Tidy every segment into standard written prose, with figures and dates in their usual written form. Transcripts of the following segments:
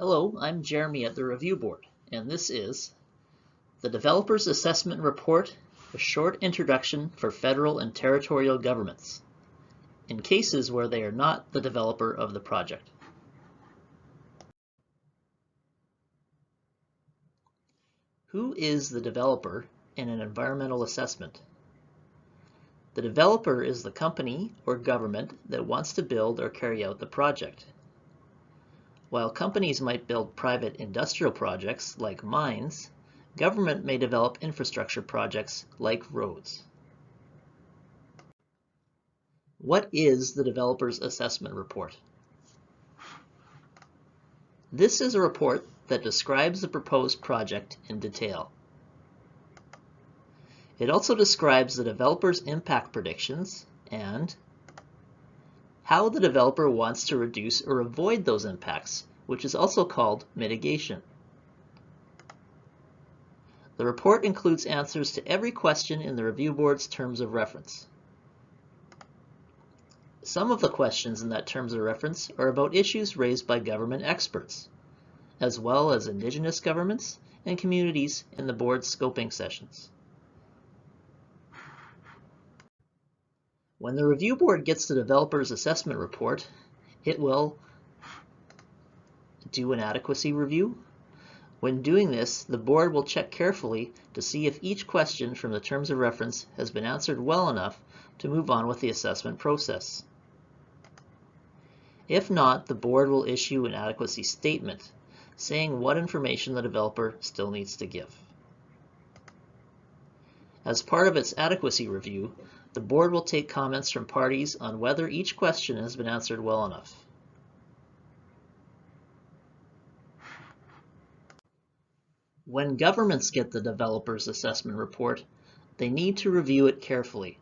Hello, I'm Jeremy at the Review Board, and this is the Developer's Assessment Report, a short introduction for federal and territorial governments, in cases where they are not the developer of the project. Who is the developer in an environmental assessment? The developer is the company or government that wants to build or carry out the project. While companies might build private industrial projects like mines, government may develop infrastructure projects like roads. What is the Developer's Assessment Report? This is a report that describes the proposed project in detail. It also describes the developer's impact predictions and how the developer wants to reduce or avoid those impacts, which is also called mitigation. The report includes answers to every question in the Review Board's terms of reference. Some of the questions in that terms of reference are about issues raised by government experts, as well as Indigenous governments and communities in the board's scoping sessions. When the Review Board gets the Developer's Assessment Report, it will do an adequacy review. When doing this, the board will check carefully to see if each question from the terms of reference has been answered well enough to move on with the assessment process. If not, the board will issue an adequacy statement saying what information the developer still needs to give. As part of its adequacy review, the board will take comments from parties on whether each question has been answered well enough. When governments get the Developer's Assessment Report, they need to review it carefully.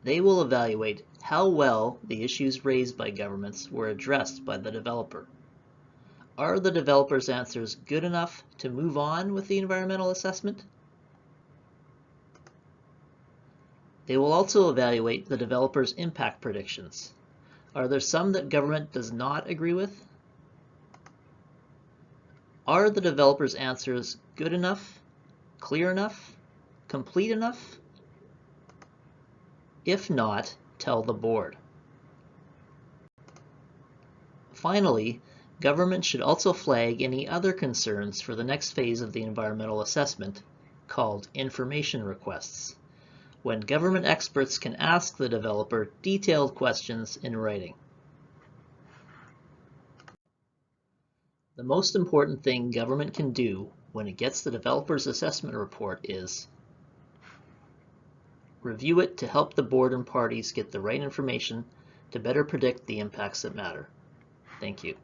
They will evaluate how well the issues raised by governments were addressed by the developer. Are the developer's answers good enough to move on with the environmental assessment? They will also evaluate the developer's impact predictions. Are there some that government does not agree with? Are the developer's answers good enough, clear enough, complete enough? If not, tell the board. Finally, government should also flag any other concerns for the next phase of the environmental assessment, called information requests, when government experts can ask the developer detailed questions in writing. The most important thing government can do when it gets the Developer's Assessment Report is review it to help the board and parties get the right information to better predict the impacts that matter. Thank you.